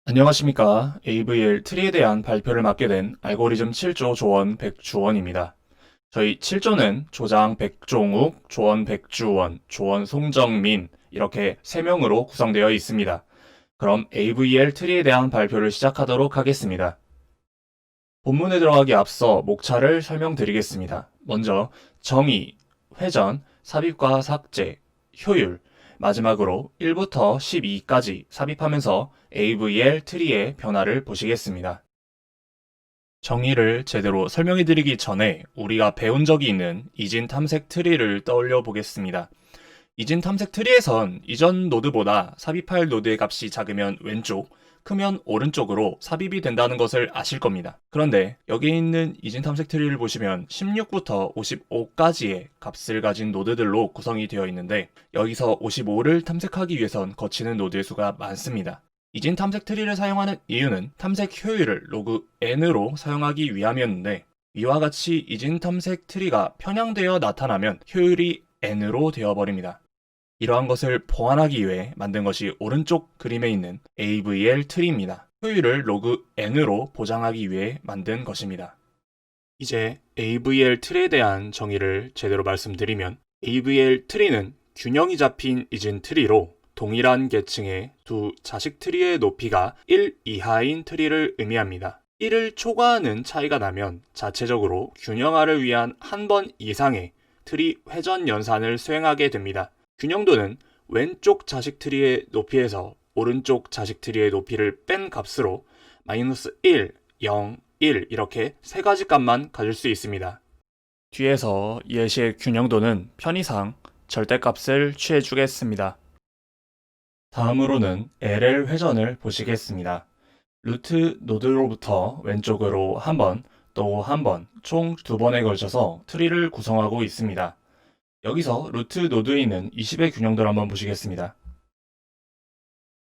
안녕하십니까. AVL 트리에 대한 발표를 맡게 된 알고리즘 7조 조원 백주원입니다. 저희 7조는 조장 백종욱, 조원 백주원, 조원 송정민 이렇게 3명으로 구성되어 있습니다. 그럼 AVL 트리에 대한 발표를 시작하도록 하겠습니다. 본문에 들어가기 앞서 목차를 설명드리겠습니다. 먼저 정의, 회전, 삽입과 삭제, 효율, 마지막으로 1부터 12까지 삽입하면서 AVL 트리의 변화를 보시겠습니다. 정의를 제대로 설명해드리기 전에 우리가 배운 적이 있는 이진 탐색 트리를 떠올려 보겠습니다. 이진 탐색 트리에선 이전 노드보다 삽입할 노드의 값이 작으면 왼쪽, 크면 오른쪽으로 삽입이 된다는 것을 아실 겁니다. 그런데 여기 있는 이진 탐색 트리를 보시면 16부터 55까지의 값을 가진 노드들로 구성이 되어 있는데 여기서 55를 탐색하기 위해선 거치는 노드의 수가 많습니다. 이진 탐색 트리를 사용하는 이유는 탐색 효율을 로그 n으로 사용하기 위함이었는데 이와 같이 이진 탐색 트리가 편향되어 나타나면 효율이 n으로 되어버립니다. 이러한 것을 보완하기 위해 만든 것이 오른쪽 그림에 있는 AVL 트리입니다. 효율을 로그 n으로 보장하기 위해 만든 것입니다. 이제 AVL 트리에 대한 정의를 제대로 말씀드리면 AVL 트리는 균형이 잡힌 이진 트리로 동일한 계층의 두 자식 트리의 높이가 1 이하인 트리를 의미합니다. 1을 초과하는 차이가 나면 자체적으로 균형화를 위한 한 번 이상의 트리 회전 연산을 수행하게 됩니다. 균형도는 왼쪽 자식 트리의 높이에서 오른쪽 자식 트리의 높이를 뺀 값으로 마이너스 1, 0, 1 이렇게 세 가지 값만 가질 수 있습니다. 뒤에서 예시의 균형도는 편의상 절대값을 취해주겠습니다. 다음으로는 LL 회전을 보시겠습니다. 루트 노드로부터 왼쪽으로 한 번, 또 한 번, 총 2번에 걸쳐서 트리를 구성하고 있습니다. 여기서 루트 노드에 있는 20의 균형도를 한번 보시겠습니다.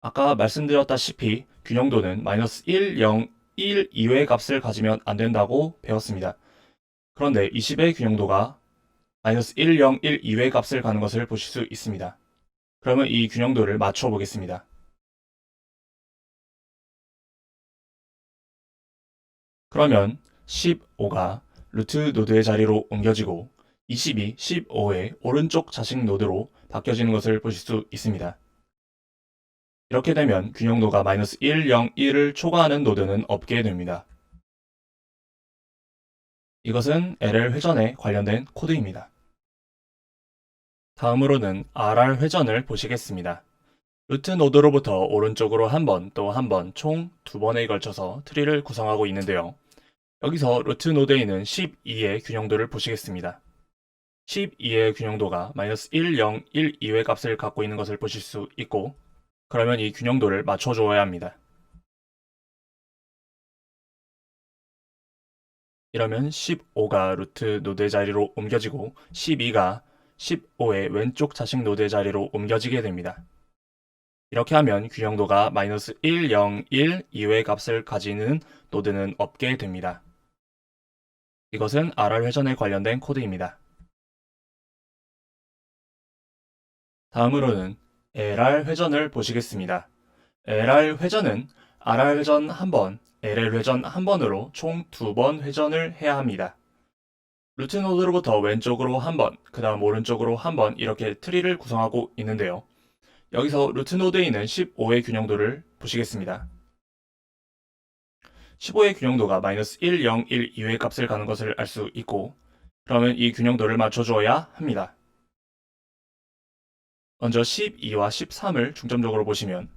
아까 말씀드렸다시피 균형도는 마이너스 1, 0, 1 이외의 값을 가지면 안 된다고 배웠습니다. 그런데 20의 균형도가 마이너스 1, 0, 1 이외의 값을 가는 것을 보실 수 있습니다. 그러면 이 균형도를 맞춰 보겠습니다. 그러면 15가 루트 노드의 자리로 옮겨지고 20이 15의 오른쪽 자식 노드로 바뀌어지는 것을 보실 수 있습니다. 이렇게 되면 균형도가 마이너스 1, 0, 1을 초과하는 노드는 없게 됩니다. 이것은 LL 회전에 관련된 코드입니다. 다음으로는 RR 회전을 보시겠습니다. 루트 노드로부터 오른쪽으로 한 번, 또 한 번, 총 2번에 걸쳐서 트리를 구성하고 있는데요. 여기서 루트 노드에 있는 12의 균형도를 보시겠습니다. 12의 균형도가 마이너스 1, 0, 1 이외의 값을 갖고 있는 것을 보실 수 있고 그러면 이 균형도를 맞춰줘야 합니다. 이러면 15가 루트 노드의 자리로 옮겨지고 12가 15의 왼쪽 자식 노드의 자리로 옮겨지게 됩니다. 이렇게 하면 균형도가 마이너스 1, 0, 1 이외의 값을 가지는 노드는 없게 됩니다. 이것은 RR 회전에 관련된 코드입니다. 다음으로는 LR 회전을 보시겠습니다. LR 회전은 RR 회전 1번, LL 회전 1번으로 총 2번 회전을 해야 합니다. 루트 노드로부터 왼쪽으로 1번, 그 다음 오른쪽으로 1번 이렇게 트리를 구성하고 있는데요. 여기서 루트 노드에 있는 15의 균형도를 보시겠습니다. 15의 균형도가 마이너스 1, 0, 1 이외의 값을 가는 것을 알 수 있고 그러면 이 균형도를 맞춰줘야 합니다. 먼저 12와 13을 중점적으로 보시면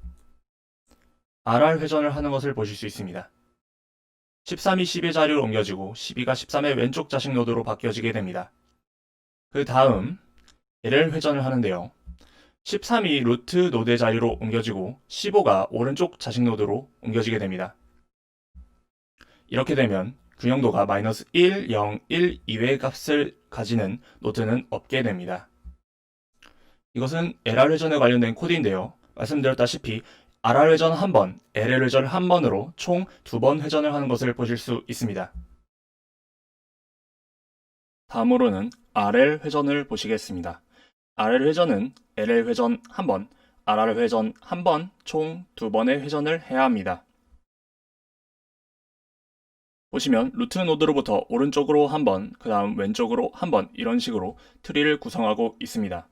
RR 회전을 하는 것을 보실 수 있습니다. 13이 10의 자리로 옮겨지고 12가 13의 왼쪽 자식 노드로 바뀌어지게 됩니다. 그 다음 LL 회전을 하는데요. 13이 루트 노드의 자리로 옮겨지고 15가 오른쪽 자식 노드로 옮겨지게 됩니다. 이렇게 되면 균형도가 마이너스 1, 0, 1 이외의 값을 가지는 노드는 없게 됩니다. 이것은 LR 회전에 관련된 코드인데요. 말씀드렸다시피 RR 회전 1번, LL 회전 1번으로 총 2번 회전을 하는 것을 보실 수 있습니다. 다음으로는 RL 회전을 보시겠습니다. RL 회전은 LL 회전 1번, RR 회전 1번 총 2번의 회전을 해야 합니다. 보시면 루트 노드로부터 오른쪽으로 한 번, 그 다음 왼쪽으로 한 번 이런 식으로 트리를 구성하고 있습니다.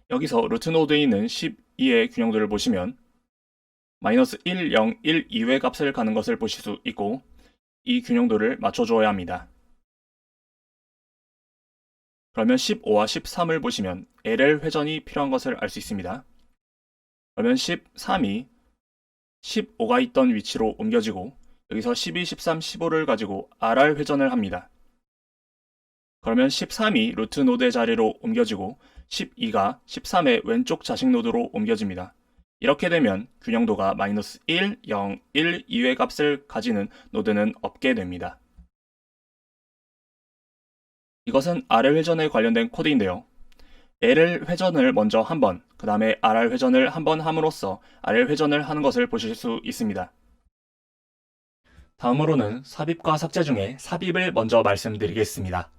여기서 루트 노드에 있는 12의 균형들을 보시면 마이너스 1, 0, 1, 2의 값을 가는 것을 보실 수 있고 이 균형도를 맞춰주어야 합니다. 그러면 15와 13을 보시면 LL 회전이 필요한 것을 알 수 있습니다. 그러면 13이 15가 있던 위치로 옮겨지고 여기서 12, 13, 15를 가지고 RR 회전을 합니다. 그러면 13이 루트 노드의 자리로 옮겨지고 12가 13의 왼쪽 자식 노드로 옮겨집니다. 이렇게 되면 균형도가 마이너스 1, 0, 1, 2의 값을 가지는 노드는 없게 됩니다. 이것은 RL 회전에 관련된 코드인데요. LL 회전을 먼저 한 번, 그 다음에 RR 회전을 한 번 함으로써 RL 회전을 하는 것을 보실 수 있습니다. 다음으로는 삽입과 삭제 중에 삽입을 먼저 말씀드리겠습니다.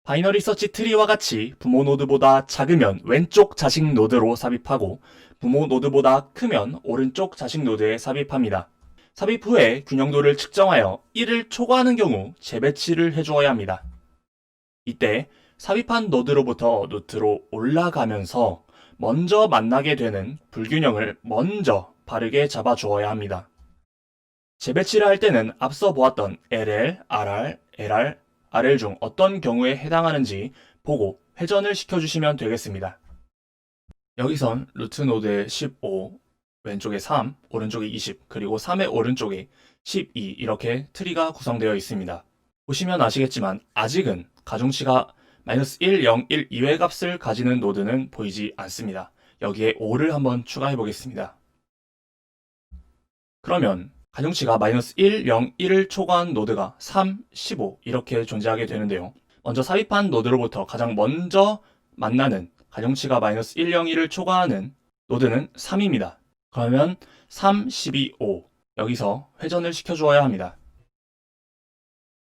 바이너리 서치 트리와 같이 부모 노드보다 작으면 왼쪽 자식 노드로 삽입하고 부모 노드보다 크면 오른쪽 자식 노드에 삽입합니다. 삽입 후에 균형도를 측정하여 1을 초과하는 경우 재배치를 해주어야 합니다. 이때 삽입한 노드로부터 루트로 올라가면서 먼저 만나게 되는 불균형을 먼저 바르게 잡아주어야 합니다. 재배치를 할 때는 앞서 보았던 LL, RR, LR, RL 중 어떤 경우에 해당하는지 보고 회전을 시켜주시면 되겠습니다. 여기선 루트 노드에 15, 왼쪽에 3, 오른쪽에 20, 그리고 3의 오른쪽에 12 이렇게 트리가 구성되어 있습니다. 보시면 아시겠지만 아직은 가중치가 마이너스 1, 0, 1, 2의 값을 가지는 노드는 보이지 않습니다. 여기에 5를 한번 추가해 보겠습니다. 그러면 가중치가 마이너스 1, 0, 1을 초과한 노드가 3, 15 이렇게 존재하게 되는데요. 먼저 삽입한 노드로부터 가장 먼저 만나는 가중치가 마이너스 1, 0, 1을 초과하는 노드는 3입니다. 그러면 3, 12, 5 여기서 회전을 시켜주어야 합니다.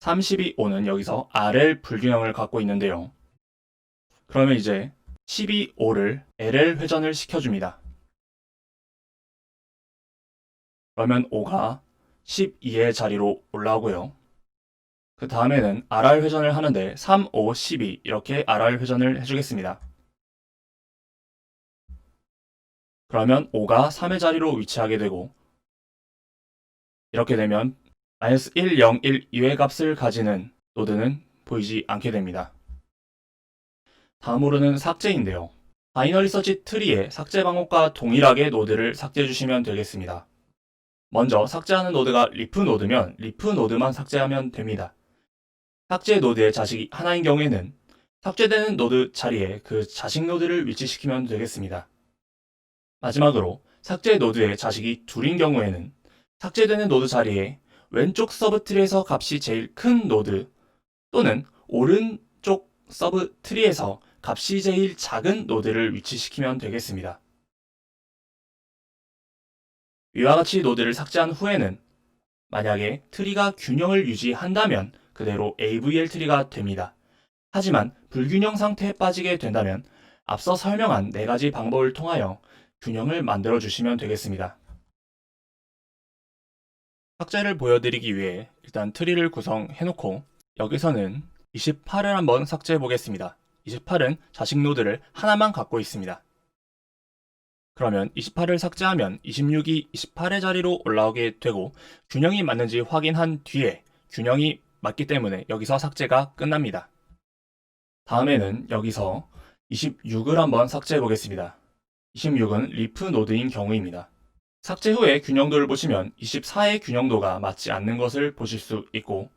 3, 12, 5는 여기서 RL 불균형을 갖고 있는데요. 그러면 이제 12, 5를 LL 회전을 시켜줍니다. 그러면 5가 12의 자리로 올라오고요. 그 다음에는 RR 회전을 하는데 3, 5, 12 이렇게 RR 회전을 해주겠습니다. 그러면 5가 3의 자리로 위치하게 되고 이렇게 되면 마이너스 1, 0, 1, 2의 값을 가지는 노드는 보이지 않게 됩니다. 다음으로는 삭제인데요. 바이너리 서치 트리의 삭제 방법과 동일하게 노드를 삭제해 주시면 되겠습니다. 먼저 삭제하는 노드가 리프 노드면 리프 노드만 삭제하면 됩니다. 삭제 노드의 자식이 하나인 경우에는 삭제되는 노드 자리에 그 자식 노드를 위치시키면 되겠습니다. 마지막으로 삭제 노드의 자식이 둘인 경우에는 삭제되는 노드 자리에 왼쪽 서브 트리에서 값이 제일 큰 노드 또는 오른쪽 서브 트리에서 값이 제일 작은 노드를 위치시키면 되겠습니다. 위와 같이 노드를 삭제한 후에는 만약에 트리가 균형을 유지한다면 그대로 AVL 트리가 됩니다. 하지만 불균형 상태에 빠지게 된다면 앞서 설명한 4가지 방법을 통하여 균형을 만들어 주시면 되겠습니다. 삭제를 보여드리기 위해 일단 트리를 구성해 놓고 여기서는 28을 한번 삭제해 보겠습니다. 28은 자식 노드를 하나만 갖고 있습니다. 그러면 28을 삭제하면 26이 28의 자리로 올라오게 되고 균형이 맞는지 확인한 뒤에 균형이 맞기 때문에 여기서 삭제가 끝납니다. 다음에는 여기서 26을 한번 삭제해 보겠습니다. 26은 리프 노드인 경우입니다. 삭제 후에 균형도를 보시면 24의 균형도가 맞지 않는 것을 보실 수 있고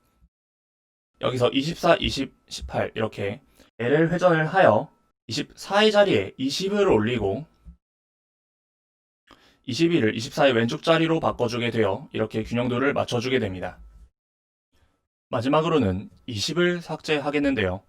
여기서 24, 20, 18 이렇게 LL 회전을 하여 24의 자리에 20을 올리고 21을 24의 왼쪽 자리로 바꿔주게 되어 이렇게 균형도를 맞춰주게 됩니다. 마지막으로는 20을 삭제하겠는데요.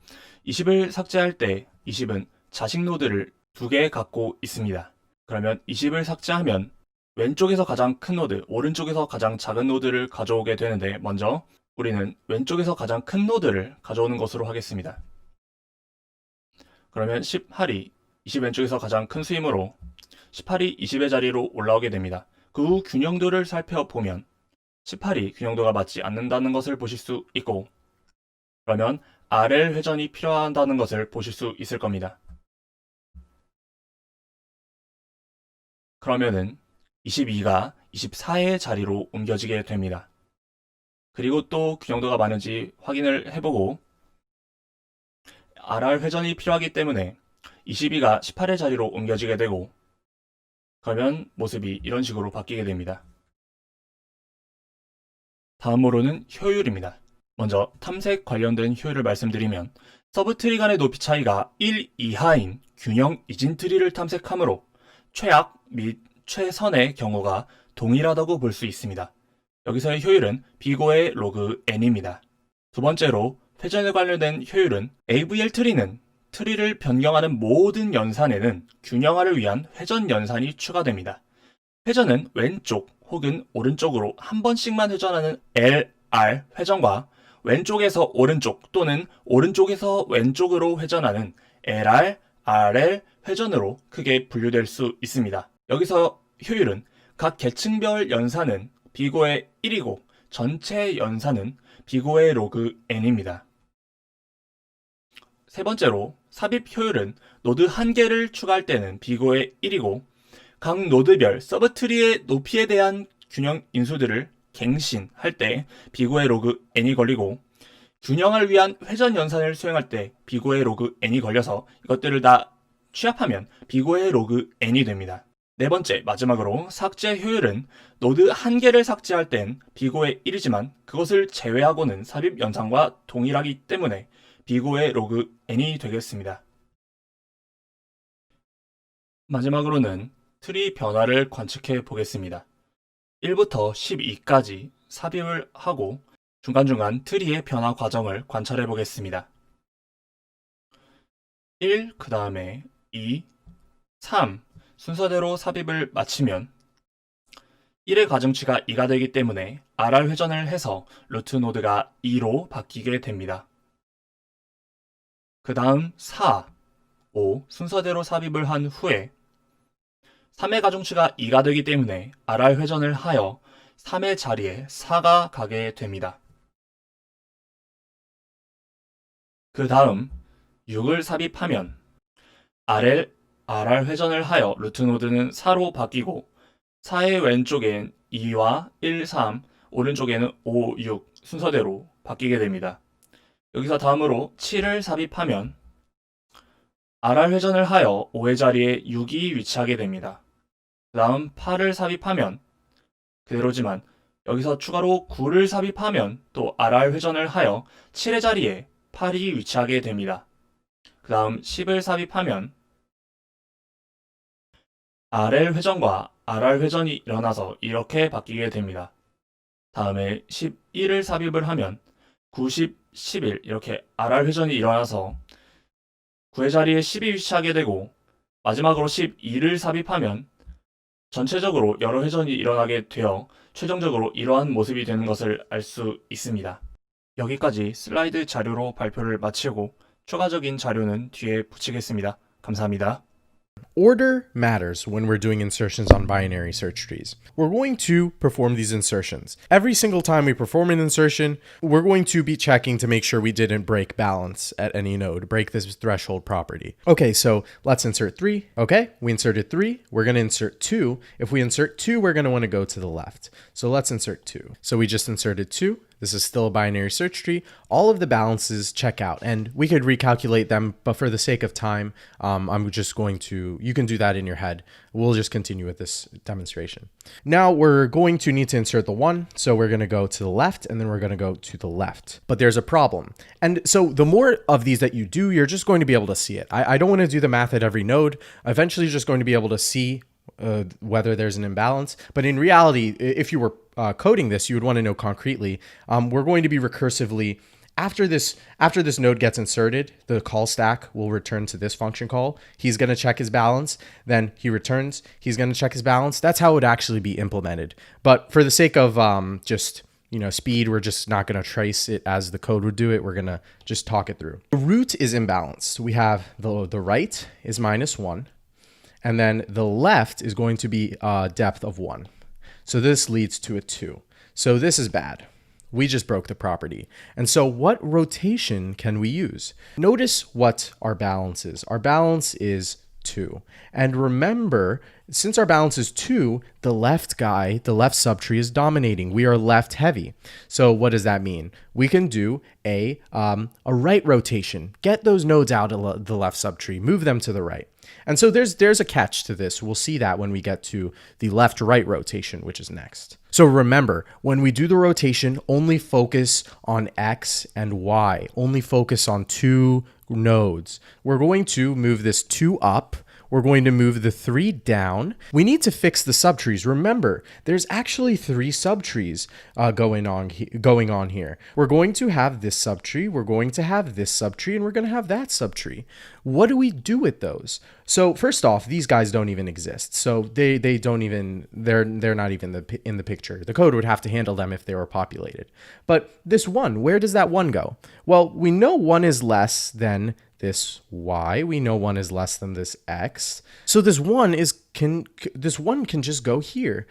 20을 삭제할 때 20은 자식 노드를 2개 갖고 있습니다. 그러면 20을 삭제하면 왼쪽에서 가장 큰 노드, 오른쪽에서 가장 작은 노드를 가져오게 되는데 먼저 우리는 왼쪽에서 가장 큰 노드를 가져오는 것으로 하겠습니다. 그러면 18이 20 왼쪽에서 가장 큰 수이므로 18이 20의 자리로 올라오게 됩니다. 그 후 균형도를 살펴보면 18이 균형도가 맞지 않는다는 것을 보실 수 있고, 그러면 RL 회전이 필요하다는 것을 보실 수 있을 겁니다. 그러면은 22가 24의 자리로 옮겨지게 됩니다. 그리고 또 균형도가 맞는지 확인을 해보고 RR 회전이 필요하기 때문에 22가 18의 자리로 옮겨지게 되고, 그러면 모습이 이런 식으로 바뀌게 됩니다. 다음으로는 효율입니다. 먼저 탐색 관련된 효율을 말씀드리면, 서브트리 간의 높이 차이가 1 이하인 균형 이진 트리를 탐색하므로 최악 및 최선의 경우가 동일하다고 볼 수 있습니다. 여기서의 효율은 비고의 로그 n입니다. 두 번째로 회전에 관련된 효율은 AVL 트리는 트리를 변경하는 모든 연산에는 균형화를 위한 회전 연산이 추가됩니다. 회전은 왼쪽 혹은 오른쪽으로 한 번씩만 회전하는 LR 회전과 왼쪽에서 오른쪽 또는 오른쪽에서 왼쪽으로 회전하는 LR, RL 회전으로 크게 분류될 수 있습니다. 여기서 효율은 각 계층별 연산은 비고의 1이고 전체 연산은 비고의 로그 n입니다. 세 번째로 삽입 효율은 노드 한 개를 추가할 때는 비고의 1이고 각 노드별 서브트리의 높이에 대한 균형 인수들을 갱신할 때 비고의 로그 n이 걸리고, 균형을 위한 회전 연산을 수행할 때 비고의 로그 n이 걸려서 이것들을 다 취합하면 비고의 로그 n이 됩니다. 네 번째, 마지막으로 삭제 효율은 노드 한 개를 삭제할 땐 비고의 1이지만 그것을 제외하고는 삽입 연산과 동일하기 때문에 비고의 로그 n이 되겠습니다. 마지막으로는 트리 변화를 관측해 보겠습니다. 1부터 12까지 삽입을 하고 중간중간 트리의 변화 과정을 관찰해 보겠습니다. 1, 그 다음에 2, 3 순서대로 삽입을 마치면 1의 가중치가 2가 되기 때문에 RR 회전을 해서 루트 노드가 2로 바뀌게 됩니다. 그 다음 4, 5 순서대로 삽입을 한 후에 3의 가중치가 2가 되기 때문에 RR 회전을 하여 3의 자리에 4가 가게 됩니다. 그 다음 6을 삽입하면 RR 회전을 하여 루트 노드는 4로 바뀌고 4의 왼쪽엔 2와 1, 3, 오른쪽에는 5, 6 순서대로 바뀌게 됩니다. 여기서 다음으로 7을 삽입하면 RR 회전을 하여 5의 자리에 6이 위치하게 됩니다. 그 다음 8을 삽입하면 그대로지만 여기서 추가로 9를 삽입하면 또 RR 회전을 하여 7의 자리에 8이 위치하게 됩니다. 그 다음 10을 삽입하면 RL 회전과 RR 회전이 일어나서 이렇게 바뀌게 됩니다. 다음에 11을 삽입을 하면 90, 11 이렇게 RR 회전이 일어나서 9의 자리에 10이 위치하게 되고, 마지막으로 12를 삽입하면 전체적으로 여러 회전이 일어나게 되어 최종적으로 이러한 모습이 되는 것을 알 수 있습니다. 여기까지 슬라이드 자료로 발표를 마치고 추가적인 자료는 뒤에 붙이겠습니다. 감사합니다. Order matters when we're doing insertions on binary search trees. We're going to perform these insertions. Every single time we perform an insertion, we're going to be checking to make sure we didn't break balance at any node, break this threshold property. Okay, so let's insert 3. Okay, we inserted 3. We're going to insert 2. If we insert 2, we're going to want to go to the left. So let's insert 2. So we just inserted 2. This is still a binary search tree. All of the balances check out, and we could recalculate them, but for the sake of time, I'm just going to, you can do that in your head. We'll just continue with this demonstration. Now we're going to need to insert the 1, so we're going to go to the left, and then we're going to go to the left. But there's a problem. And so the more of these that you do, you're just going to be able to see it. I don't want to do the math at every node. Eventually, you're just going to be able to see whether there's an imbalance. But in reality, if you were coding this, you would want to know concretely. We're going to be recursively, after this node gets inserted, the call stack will return to this function call. He's going to check his balance. Then he returns. He's going to check his balance. That's how it would actually be implemented. But for the sake of just speed, we're just not going to trace it as the code would do it. We're going to just talk it through. The root is imbalanced. We have the right is -1. And then the left is going to be depth of 1. So this leads to a 2. So this is bad. We just broke the property. And so what rotation can we use? Notice what our balance is. Our balance is 2. And remember, since our balance is 2, the left subtree is dominating. We are left heavy. So what does that mean? We can do a right rotation. Get those nodes out of the left subtree, move them to the right. And so there's a catch to this. We'll see that when we get to the left-right rotation, which is next. So remember, when we do the rotation, only focus on X and Y. Only focus on 2 nodes. We're going to move this 2 up. We're going to move the 3 down. We need to fix the subtrees. Remember, there's actually 3 subtrees going on here. We're going to have this subtree, we're going to have this subtree, and we're going to have that subtree. What do we do with those? So first off, these guys don't even exist. So they're not even in the picture. The code would have to handle them if they were populated. But this 1, where does that 1 go? Well, we know 1 is less than this y. We know 1 is less than this x. So this 1 can just go here.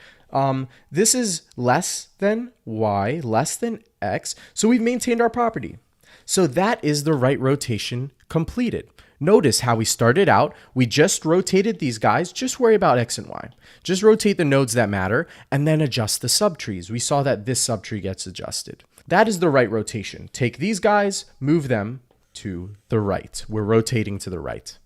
This is less than y, less than x. So we've maintained our property. So that is the right rotation completed. Notice how we started out. We just rotated these guys. Just worry about x and y. Just rotate the nodes that matter and then adjust the subtrees. We saw that this subtree gets adjusted. That is the right rotation. Take these guys, move them to the right. We're rotating to the right.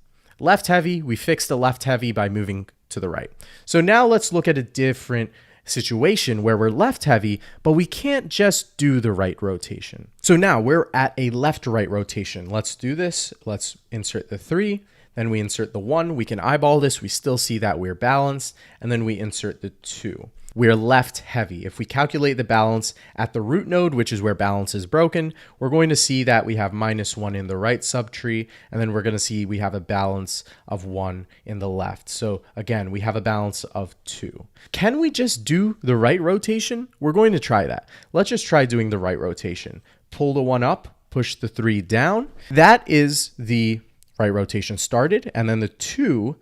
Left heavy, we fixed the left heavy by moving to the right. So now let's look at a different situation where we're left heavy, but we can't just do the right rotation. So now we're at a left right rotation. Let's do this. Let's insert the 3. Then we insert the 1. We can eyeball this. We still see that we're balanced. And then we insert the 2. We're left heavy. If we calculate the balance at the root node, which is where balance is broken, we're going to see that we have -1 in the right subtree, and then we're going to see we have a balance of 1 in the left. So again, we have a balance of 2. Can we just do the right rotation? We're going to try that. Let's just try doing the right rotation. Pull the 1 up, push the 3 down. That is the right rotation started, and then the 2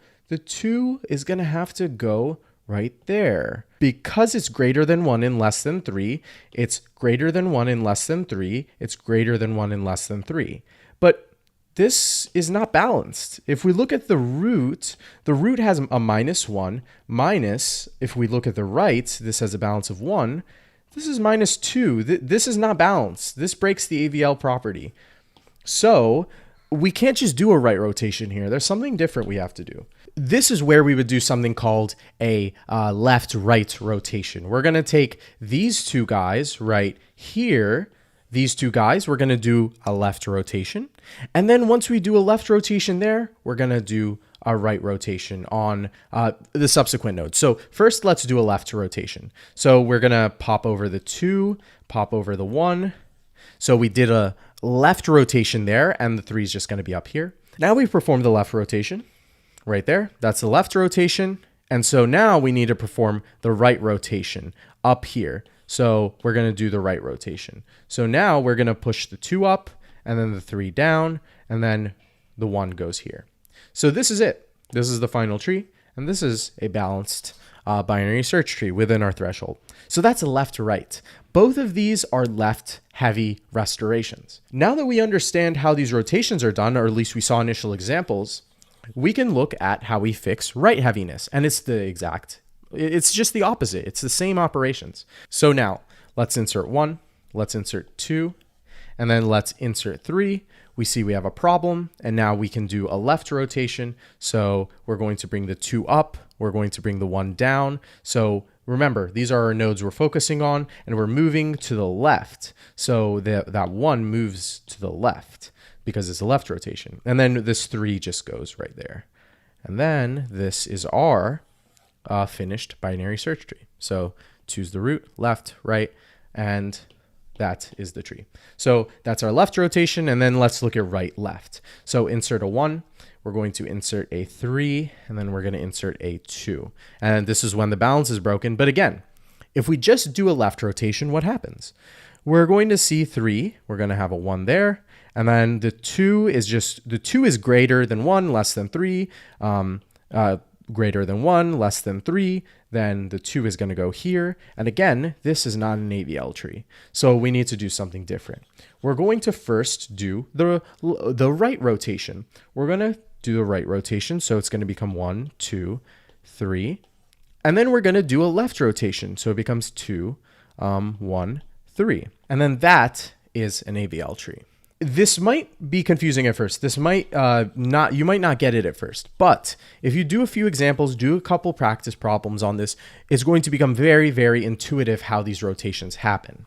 is going to have to go right there. Because it's greater than 1 and less than 3, it's greater than 1 and less than 3, it's greater than 1 and less than 3. But this is not balanced. If we look at the root has a -1, minus, if we look at the right, this has a balance of 1, this is -2. This is not balanced. This breaks the AVL property. So we can't just do a right rotation here. There's something different we have to do. This is where we would do something called a left-right rotation. We're going to take these 2 guys right here. These 2 guys, we're going to do a left rotation. And then once we do a left rotation there, we're going to do a right rotation on the subsequent nodes. So first, let's do a left rotation. So we're going to pop over the 2, pop over the 1. So we did a left rotation there, and the 3 is just going to be up here. Now we've performed the left rotation. Right there, that's the left rotation. And so now we need to perform the right rotation up here. So we're going to do the right rotation. So now we're going to push the 2 up and then the 3 down, and then the 1 goes here. So this is it. This is the final tree, and this is a balanced binary search tree within our threshold. So that's a left to right. Both of these are left heavy restorations. Now that we understand how these rotations are done, or at least we saw initial examples, we can look at how we fix right heaviness, and it's just the opposite. It's the same operations. So now let's insert 1, let's insert 2, and then let's insert 3. We see we have a problem, and now we can do a left rotation. So we're going to bring the 2 up, we're going to bring the 1 down. So remember, these are our nodes we're focusing on, and we're moving to the left. So that 1 moves to the left, because it's a left rotation. And then this 3 just goes right there. And then this is our finished binary search tree. So choose the root, left, right, and that is the tree. So that's our left rotation. And then let's look at right, left. So insert a 1. We're going to insert a 3, and then we're going to insert a 2. And this is when the balance is broken. But again, if we just do a left rotation, what happens? We're going to see 3. We're going to have a 1 there. And then the 2 is greater than 1, less than 3, greater than 1, less than 3. then the 2 is going to go here. And again, this is not an AVL tree. So we need to do something different. We're going to first do the right rotation. We're going to do the right rotation. So it's going to become 1, 2, 3. And then we're going to do a left rotation. So it becomes 2, 1, 3. And then that is an AVL tree. This might be confusing at first. This might you might not get it at first. But if you do a few examples, do a couple practice problems on this, it's going to become very, very intuitive how these rotations happen.